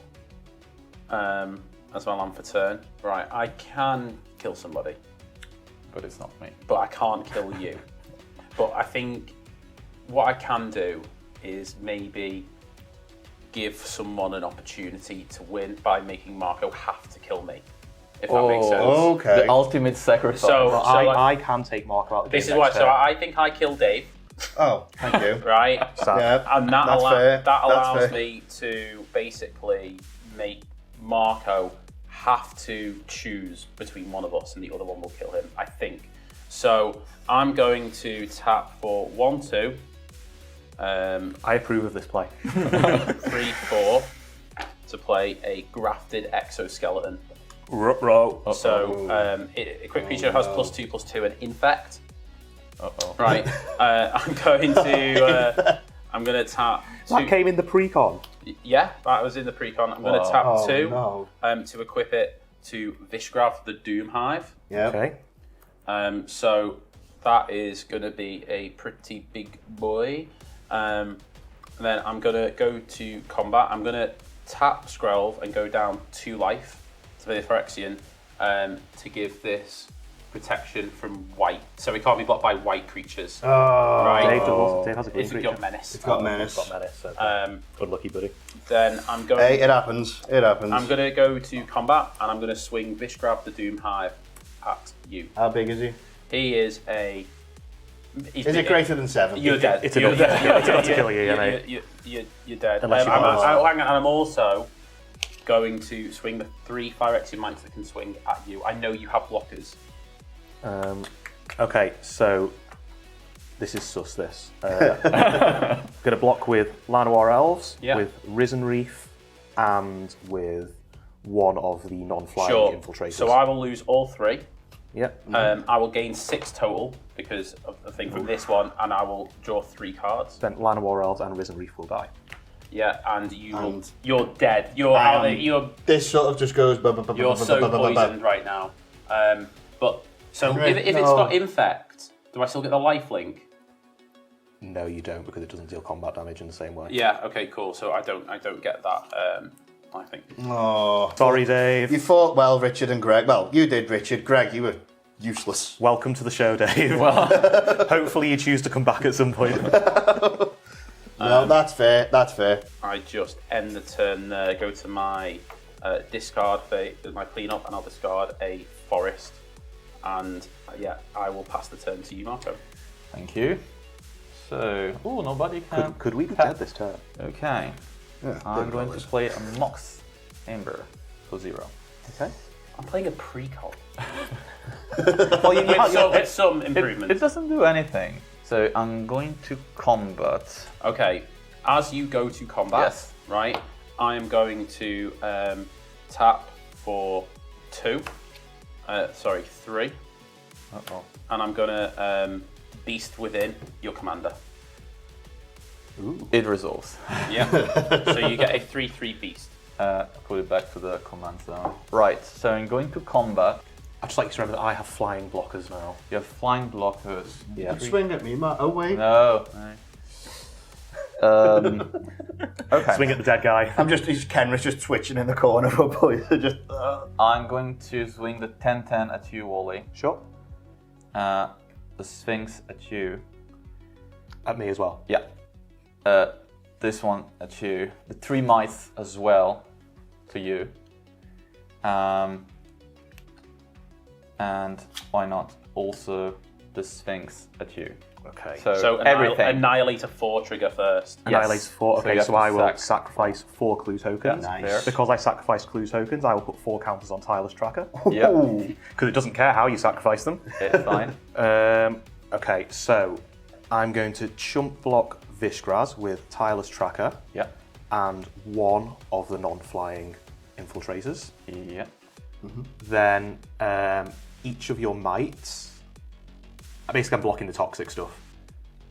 as my land for turn. Right, I can kill somebody, But it's not me. but I can't kill you. But I think what I can do is maybe give someone an opportunity to win by making Marco have to kill me, if that makes sense. Okay. The ultimate sacrifice. So- Well, I can take Marco out of the This game is why. next So turn. I think I kill Dave, Oh, thank you. right? Sad. Yeah. And that, That's fair. that That's allows fair. me to basically make Marco have to choose between one of us and the other one will kill him, I think. So I'm going to tap for 1, 2, I approve of this play. 3, 4 to play a grafted exoskeleton. Ruh-roh. So a quick creature has +2/+2 and infect. Uh-oh. Right. I'm going to I'm going to tap That 2. came in the precon. Yeah, that was in the precon. I'm going to tap Oh, 2 no. to equip it to Vishgraz, the Doomhive. Yeah. Okay. So that is going to be a pretty big boy. Then I'm going to go to combat. I'm going to tap Skrelv and go down 2 life to the Phyrexian to give this protection from white. So it can't be blocked by white creatures. Oh, Right. Dave has a green It's creature. got menace. It's got menace. Got menace. So unlucky, buddy. Then I'm going. Hey, it happens. It happens. I'm going to go to combat and I'm going to swing Vishgraz, the Doomhive, at you. How big is he? He is a. He's Is it greater than 7? You're dead. It's You're enough dead. to kill you, yeah, mate. You're dead. Unless you hang pass. on, and I'm also going to swing the 3 Phyrexian mites that can swing at you. I know you have blockers. Okay, so this is sus. This going to block with Llanowar Elves, Yeah. with Risen Reef, and with one of the non-flying Sure. infiltrators. So I will lose all 3. Yep. I will gain 6 total because of the thing from this one, and I will draw 3 cards. Then Llanowar Elves and Risen Reef will die. Yeah, and you will, And- you're dead. You're This sort of just goes. you're so poisoned right now. But so Henry, if it's no. got infect, do I still get the life link? No, you don't, because it doesn't deal combat damage in the same way. Yeah. Okay. Cool. So I don't get that. I think. Oh, Sorry, Dave. you fought well, Richard and Greg. Well, you did, Richard. Greg, you were useless. Welcome to the show, Dave. Hopefully you choose to come back at some point. No, that's fair. That's fair. I just end the turn there. Go to my discard phase, my cleanup, and I'll discard a forest. And yeah, I will pass the turn to you, Marco. Thank you. So, nobody can. Could we be dead this turn? Okay. Yeah, I'm good going knowledge. to play a Mox Amber for 0. Okay. I'm playing a precon. Well, you With some improvements. It doesn't do anything. So I'm going to combat. Okay, as you go to combat, Yes. right, I am going to tap for 3, Uh-oh. and I'm going to Beast Within your commander. Ooh. It resolves. Yeah, so you get a 3/3 Beast. Put it back to the command zone. Right, so I'm going to combat. I'd just like you to remember that I have flying blockers now. You have flying blockers. Yeah. Swing at me, Matt. Oh, wait. No. Okay. Swing at the dead guy. He's Kenrith just twitching in the corner for boys. Just. I'm going to swing the 10-10 at you, Wally. Sure. The Sphinx at you. At me as well. Yeah. This one at you. The 3 mice as well to you. And why not also the Sphinx at you? Okay. So everything. Annihilate a 4 trigger first. Annihilates 4. So Okay, you so have I to will sack. sacrifice 4 clue tokens. That's Nice. fair. Because I sacrificed clue tokens, I will put 4 counters on Tyler's tracker. Yep. Because it doesn't care how you sacrifice them. It's fine. Okay, so I'm going to chump block Vishgraz with Tyler's tracker Yeah. and one of the non-flying infiltrators. Yeah. Then each of your mites. Basically, I'm blocking the toxic stuff.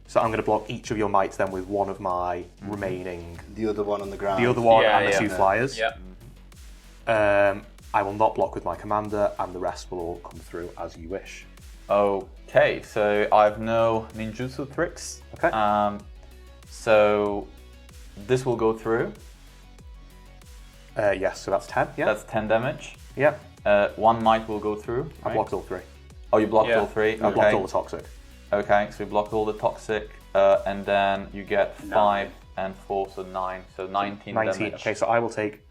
So I'm going to block each of your mites then with one of my remaining. The other one on the ground. The other one Yeah, and the yeah. 2 flyers. Yeah. I will not block with my commander, and the rest will all come through as you wish. Okay, so I've no ninjutsu tricks. Okay. So this will go through. Yes, so that's 10. Yeah. That's 10 damage. Yeah. 1 might will go through. I right? blocked all 3. Oh, you blocked Yeah. all 3? I blocked Okay. all the toxic. Okay, so you blocked all the toxic, and then you get 5 and 4, so 9. So 19 19. damage. Okay, so I will take.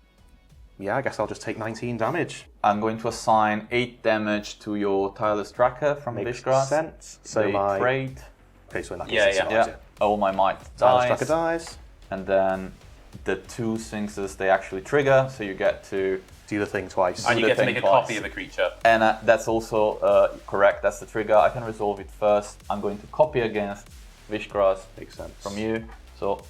Yeah, I guess I'll just take 19 damage. I'm going to assign 8 damage to your Tyler's tracker from Makes Vishgraz. sense. So They my. trade. Okay, so in that case, Yeah, it's yeah. not, Yeah. is it? All my might Tyler's dies. tracker dies. And then the 2 Sphinxes, they actually trigger, so you get to... Do the thing twice. And you the get to thing make a twice. copy of the creature. And that's also correct, that's the trigger. I can resolve it first. I'm going to copy against Vishgraz Makes sense. from you. So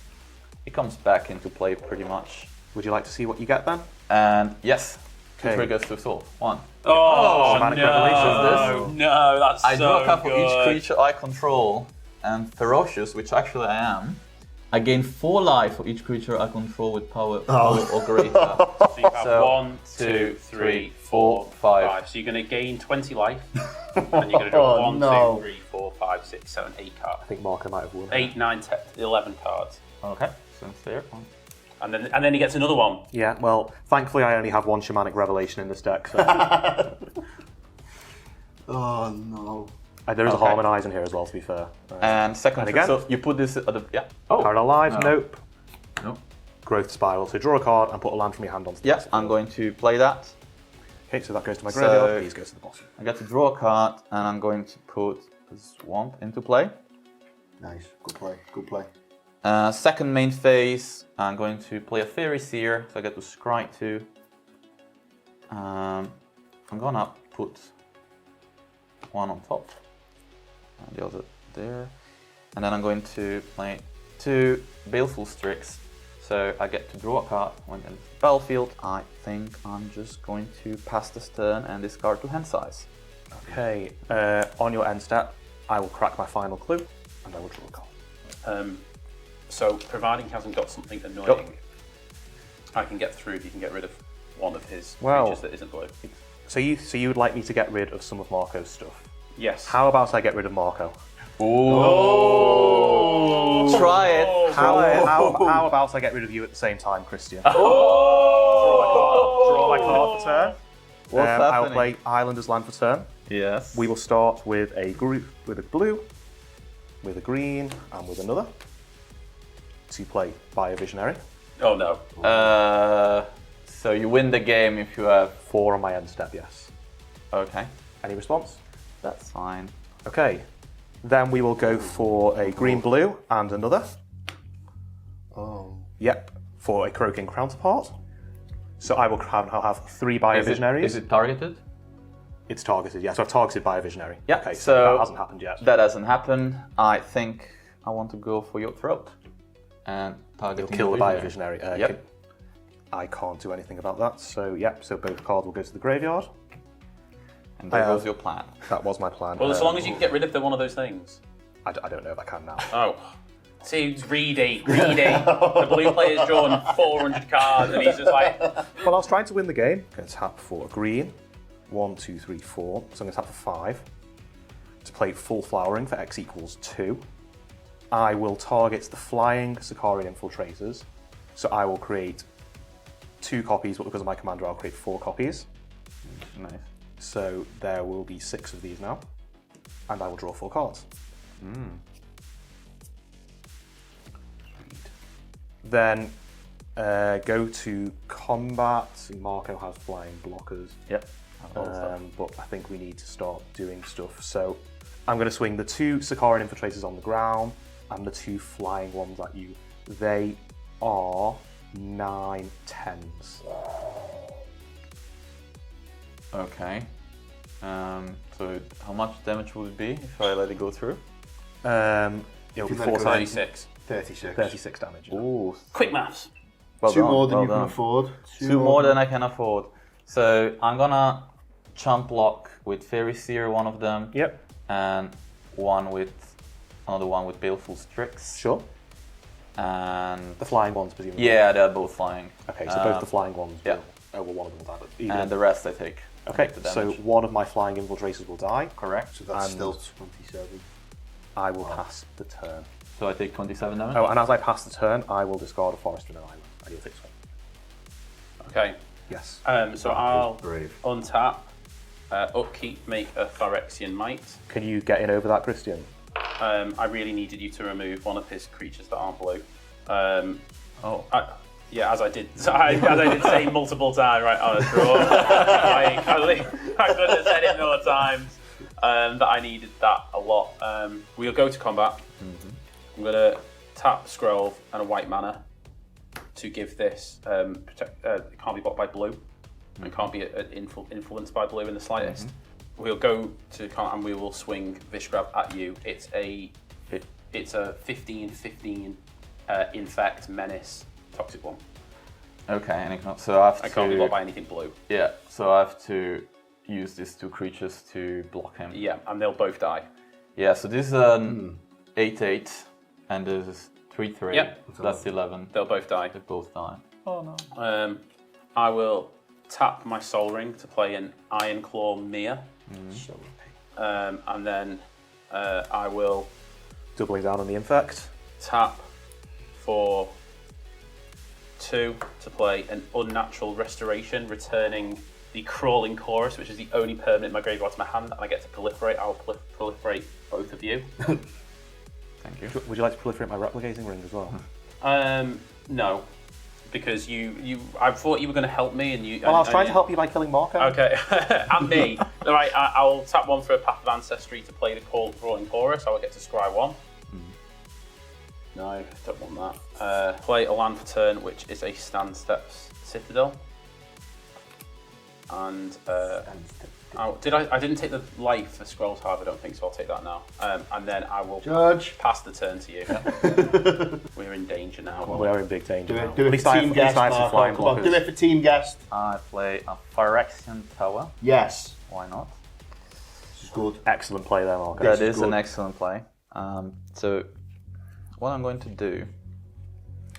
it comes back into play pretty much. Would you like to see what you get then? And yes, 2 Okay. triggers to solve. 1. Oh, Shamanic no. Revelations. No, that's I so draw a card for each good. creature I control, and ferocious, which actually I am, I gain 4 life for each creature I control with power 4 or greater. So you have So, 1, 2, 3, 4, 5. So you're going to gain 20 life, and you're going to draw 1, 2, 3, 4, 5, 6, 7, 8 cards. I think Marco might have won. 8, 9, 10, 11 cards. Okay, sounds fair. And then he gets another one. Yeah, well, thankfully I only have one Shamanic Revelation in this deck, so... Oh no. There is a Harmonise in here as well, to be fair. And second, And again? so you put this at the... Yeah. Oh, Parallel Lives, No. nope. no. Growth Spiral, so draw a card and put a land from your hand onto the Yes, I'm going to play that. Okay, so that goes to my So- graveyard, these goes to the bottom. I get to draw a card, and I'm going to put a Swamp into play. Nice. Good play. Good play. Second main phase, I'm going to play a Fairy Seer, so I get to scry 2. I'm gonna put one on top, and the other there. And then I'm going to play 2 Baleful Strix, so I get to draw a card when in the battlefield. I think I'm just going to pass this turn and discard to hand size. Okay, on your end step, I will crack my final clue, and I will draw a card. So providing he hasn't got something annoying, I can get through if you can get rid of one of his creatures that isn't blue. So you would like me to get rid of some of Marco's stuff? Yes. How about I get rid of Marco? Oh! Try it. How about I get rid of you at the same time, Christian? Draw my card for turn. What's happening? I'll play Islanders Land for turn. Yes. We will start with a group with a blue, with a green, and with another. To play by a Visionary. Oh no. So you win the game if you have... 4 on my end step, yes. Okay. Any response? That's fine. Okay. Then we will go for a green-blue and another. Oh. Yep. For a Croaking counterpart. So I will have 3 Bio Visionaries. Is it targeted? It's targeted, yeah. So I've targeted by a Visionary. Yeah. Okay, so that hasn't happened yet. That hasn't happened. I think I want to go for your throat. And targeting Kill the Bio Visionary. Visionary. Yep. I can't do anything about that. So, yep. So both cards will go to the graveyard. And that was your plan. That was my plan. Well, as long as you can get rid of one of those things. I don't know if I can now. Oh. See, it's greedy. The blue player's drawn 400 cards and he's just like... Well, I was trying to win the game. I'm going to tap for a green. 1, 2, 3, 4. So I'm going to tap for 5. To play Full Flowering for X equals 2. I will target the flying Sicarian Infiltrators. So I will create 2 copies, but because of my commander, I'll create 4 copies. Nice. So there will be 6 of these now. And I will draw 4 cards. Then go to combat. See, Marco has flying blockers. Yep. But I think we need to start doing stuff. So I'm going to swing the 2 Sicarian Infiltrators on the ground and the 2 flying ones at you. They are 9 10s. Okay. So how much damage will it be if I let it go through? It'll be If you let 4 it go times 36. 36. 36 damage. Yeah. Ooh. Quick maths. Well 2 done, more than well you can done. afford. 2 more than I can afford. So I'm gonna chump block with Fairy Seer, one of them. Yep. And another one with Baleful Strix. Sure. And The flying ones, presumably. yeah, they're both flying. Okay, so both the flying ones. yeah. Will, well, one of them will die. But And the rest I take. I okay, take the so damage. one of my flying infiltrators will die. Correct. So that's And- still 27. I will pass the turn. So I take 27 damage. Oh, and as I pass the turn, I will discard a forest and an island. I do think so. Okay. Yes. So I'll Brave. untap, upkeep, make a Phyrexian Might. Can you get in over that, Christian? I really needed you to remove one of his creatures that aren't blue. Oh. Yeah, as I did say multiple times, right on a draw. I could have said it more times that I needed that a lot. We'll go to combat. I'm going to tap Skrelv and a white mana to give this it can't be blocked by blue and can't be influenced by blue in the slightest. We'll go to combat and we will swing Vishgraz at you. It's a 15/15 infect menace toxic one. Okay, and it can't, so I can't be blocked by anything blue. Yeah, so I have to use these 2 creatures to block him. Yeah, and they'll both die. Yeah, so this is an 8/8, and this is 3/3. Yep. So that's 11. They'll both die. They both die. Oh no. I will tap my Soul Ring to play an Iron Claw Mia. And then I will Doubling down on the infect. tap for 2 to play an Unnatural Restoration, returning the Crawling Chorus, which is the only permanent in my graveyard to my hand, and I get to proliferate. I'll proliferate both of you. Thank you. Would you like to proliferate my replicating ring as well? No, because I thought you were going to help me, and you. Well, I was trying to help you by killing Marco. Okay, and me. All right, I'll tap 1 for a Path of Ancestry to play the Crawling Chorus. I will get to scry 1. No, don't want that. Play a land for turn, which is a Stand Steps Citadel. And I didn't take the life for Skrelv's Hive, I don't think, so I'll take that now. And then I will pass the turn to you. We're in danger now. Well, we're in big danger now. Do it for team guest, Marco. Come on, do it for team guest. I play a Phyrexian Tower. Yes. Why not? This is good. Excellent play there, Marco. That is an excellent play. So what I'm going to do,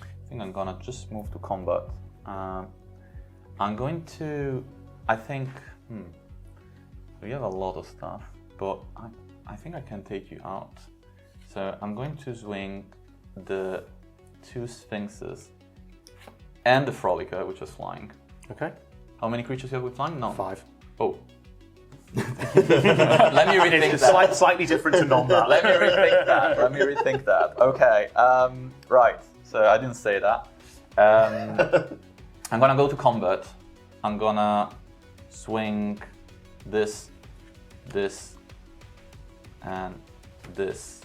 I think I'm gonna just move to combat. I'm going to, I think, we have a lot of stuff, but I think I can take you out. So I'm going to swing the 2 Sphinxes and the Frolica, which is flying. Okay. How many creatures you have with flying? No. 5. Oh. Let me rethink that. Slightly different to non-that. Let me rethink that. Okay. Right. So I didn't say that. I'm gonna go to combat. I'm gonna swing this, and this.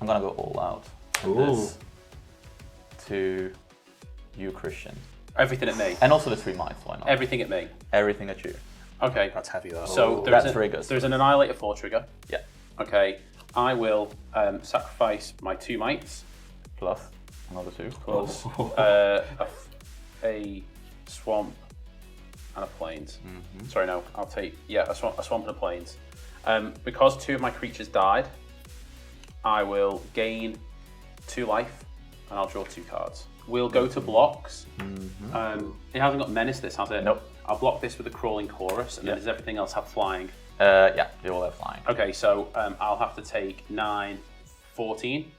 I'm gonna go all out. And this to you, Christian. Everything at me. And also the 3 mites. Why not? Everything at me. Everything at you. Okay. That's heavy though. So there's an Annihilator 4 trigger. Yeah. Okay. I will sacrifice my 2 mites. Plus another 2. Plus a swamp and a plains. Sorry, no. I'll take a swamp and a plains. Because 2 of my creatures died, I will gain 2 life and I'll draw 2 cards. We'll go to blocks. It hasn't got menace, this, has it? Nope. I'll block this with a Crawling Chorus, and then does everything else have flying? Yeah, they all have flying. Okay, so I'll have to take 9, 14.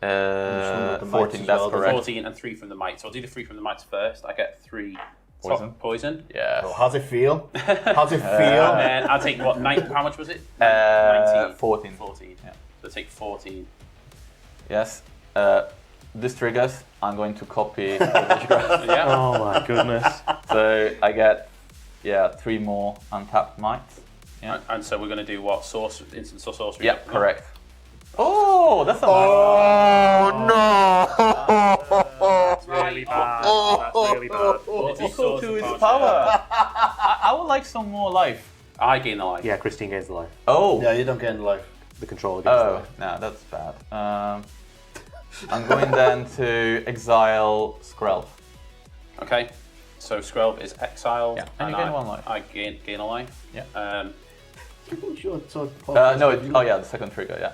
14, that's correct. 14 and 3 from the mites. So I'll do the 3 from the mites first. I get 3 poison. Yeah. Oh, how's it feel? How's it feel? And then I'll take what? How much was it? 19. 14. 14. Yeah. So take 14. Yes. This triggers. I'm going to copy the Vishgraz. Yeah. Oh my goodness. So I get 3 more untapped mites. Yeah. And so we're going to do what? Instant sorcery? Yeah, correct. Oh, that's a That's really bad. That's really bad. Equal to his power. I would like some more life. I gain the life. Yeah, Christine gains the life. Oh. Yeah, you don't get any life. The controller gains the life. No, that's bad. I'm going then to exile Skrelv. Okay. So Skrelv is exiled. Yeah. And you gain 1 life. I gain a life. Yeah. Sure, the second trigger, yeah.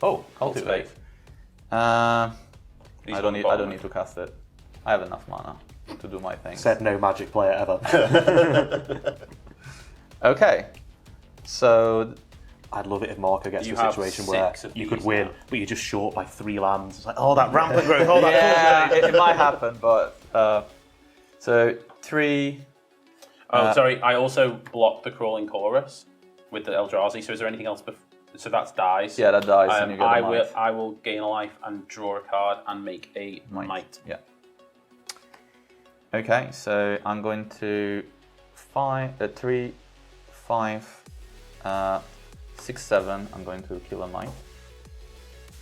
Oh, cultivate. I don't need to cast it. I have enough mana to do my thing. Said no Magic player ever. Okay. So I'd love it if Marco gets You to a have situation 6 where of you these could win, now. but you're just short by 3 lands. It's like, oh, that rampant growth, oh, that yeah, cultivate. it might happen, but so 3. Sorry. I also blocked the Crawling Chorus with the Eldrazi. So is there anything else? So that's dies. Yeah, that dies. And you get a mite. I will gain a life and draw a card and make a mite. Yeah. Okay, so I'm going to 3, 5, 6, 7. I'm going to kill a mite.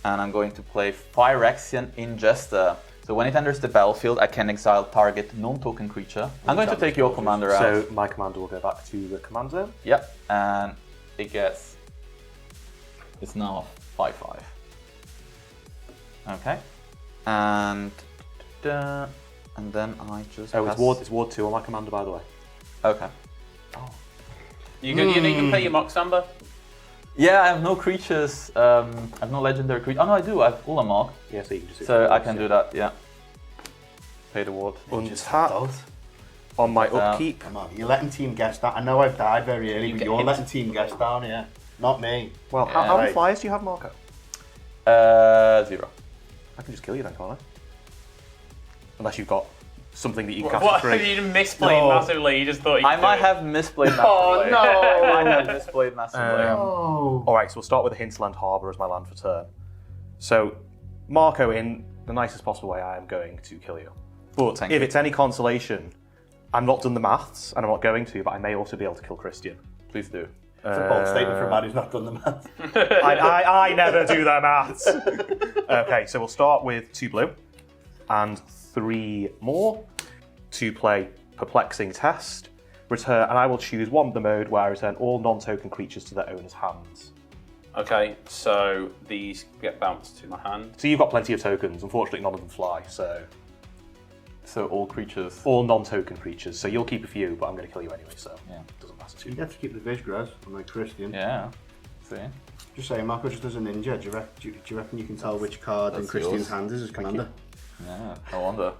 And I'm going to play Phyrexian Ingester. So when it enters the battlefield, I can exile target non-token creature. I'm going to take your commander out. So my commander will go back to the command zone. Yep, and it's now 5/5. Okay, and then I just. Oh, pass. it's Ward 2 on my commander, by the way. Okay. You can pay your Mox Amber. Yeah, I have no creatures. I have no legendary creatures. Oh no, I do. I have Ulamog. Yeah, so you can just. So I can do that. Yeah. Pay the ward. Untap on my upkeep. Come on, you're letting team guess that. I know I've died very early, but you're letting team guess down here. Not me. Well, how many flyers do you have, Marco? 0. I can just kill you then, can't I? Unless you've got something that you can cast What? for free. You misplayed massively. You just thought you I might have misplayed massively. Oh, no. I might have misplayed massively. Oh. All right, so we'll start with the Hinterland Harbour as my land for turn. So, Marco, in the nicest possible way, I am going to kill you. But if it's any consolation, I'm not done the maths, and I'm not going to, but I may also be able to kill Christian. Please do. It's a bold statement for a man who's not done the math. I never do the maths. Okay, so we'll start with 2 blue and 3 more to play Perplexing Test. Return, and I will choose one of the mode where I return all non-token creatures to their owner's hands. Okay, so these get bounced to my hand. So you've got plenty of tokens. Unfortunately, none of them fly. So all creatures. All non-token creatures. So you'll keep a few, but I'm going to kill you anyway. So Yeah. it doesn't matter too You much. get to keep the Vishgraz, unlike Christian. Yeah. See. Just saying, Marco just does a ninja. Do you reckon you can tell which card in That's Christian's yours. hand is his commander? Yeah. No wonder.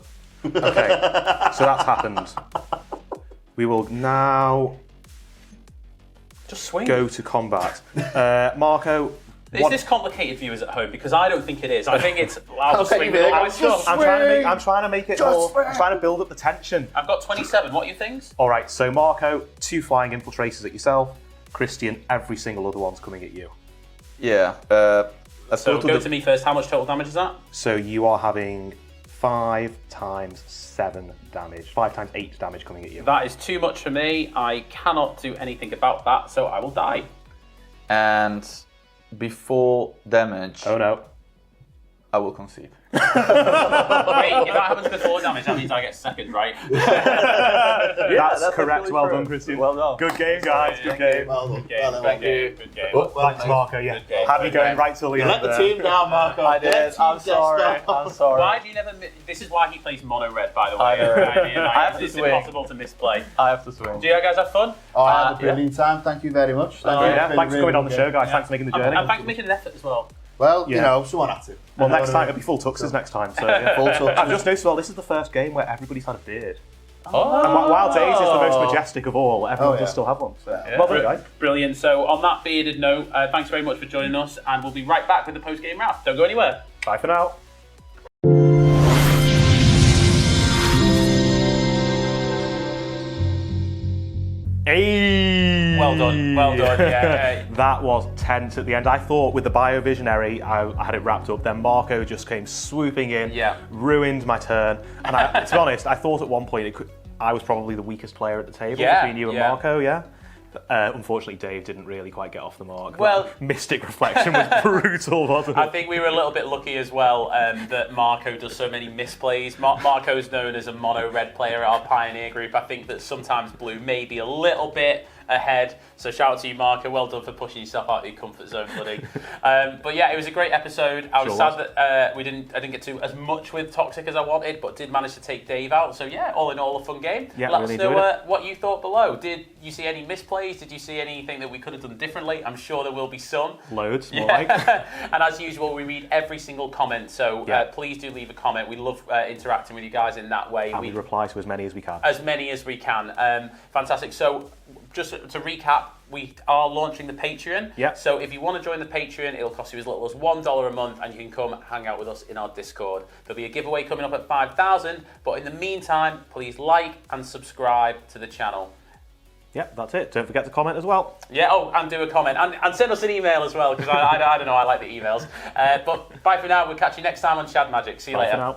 Okay, so that's happened. We will now Just swing. go to combat. Marco. Is this complicated for viewers at home? Because I don't think it is. I think it's. I'll just swing with all my stuff. I'm trying to make it more. I'm trying to build up the tension. I've got 27. What are your things? All right, so Marco, 2 flying infiltrators at yourself. Christian, every single other one's coming at you. Yeah. So go to me first. How much total damage is that? So you are having 5 times 7 damage, 5 times 8 damage coming at you. That is too much for me. I cannot do anything about that, so I will die. And before damage, Oh no. I will concede. Wait, if that happens before damage, that means I get second, right? That's correct. actually Well true. done, Christian. Well done. Good game, guys. Good game. Well done. Good game. Well done. Good game. Good game. Oh, thanks, Marco. Yeah. Good game. Had me Good going game. right till the You end let the there. team down, Marco. I did. Let I'm team guess sorry. down. I'm sorry. Why do you never? This is why he plays mono red, by the way. I know. I have to It's swing. impossible to misplay. I have to swing. Do you guys have fun? Oh, I had a brilliant time. Thank you very much. Thank you. It's Yeah, been thanks for really coming on the good. show, guys. Thanks for making the journey. And thanks for making an effort as well. Well, you Yeah. know, someone had to. Well, next time it'll be full tuxes next time. So yeah. Full tuxes. I've just noticed. Well, this is the first game where everybody's had a beard. Oh. And while Days is the most majestic of all, everyone yeah. does still have one. So. Yeah. Well done, guys. Brilliant. So on that bearded note, thanks very much for joining us, and we'll be right back with the post-game wrap. Don't go anywhere. Bye for now. Hey! Well done. Well done. Yeah. That was tense at the end. I thought with the Biovisionary, I had it wrapped up. Then Marco just came swooping in, Yeah. ruined my turn. And to be honest, I thought at one point I was probably the weakest player at the table Yeah, between you and yeah. Marco, yeah? Unfortunately, Dave didn't really quite get off the mark. Well- That Mystic Reflection was brutal, wasn't it? I think we were a little bit lucky as well that Marco does so many misplays. Marco's known as a mono red player at our Pioneer group. I think that sometimes blue may be a little bit ahead. So shout out to you, Marco. Well done for pushing yourself out of your comfort zone, buddy. But yeah, it was a great episode. I was Sure sad that I didn't get to as much with Toxic as I wanted, but did manage to take Dave out. So yeah, all in all, a fun game. Yeah, Let really us know enjoyed it. what you thought below. Did you see any misplays? Did you see anything that we could have done differently? I'm sure there will be some. Loads, more like. And as usual, we read every single comment, so Yeah. please do leave a comment. We love interacting with you guys in that way. And we reply to as many as we can. As many as we can. Fantastic. So, just to recap, we are launching the Patreon. Yeah. So, if you want to join the Patreon, it'll cost you as little as $1 a month, and you can come hang out with us in our Discord. There'll be a giveaway coming up at 5,000, but in the meantime, please like and subscribe to the channel. Yeah, that's it. Don't forget to comment as well. Yeah, and do a comment. And send us an email as well, because I don't know, I like the emails. But bye for now. We'll catch you next time on Shad Magic. See you Bye later. for now.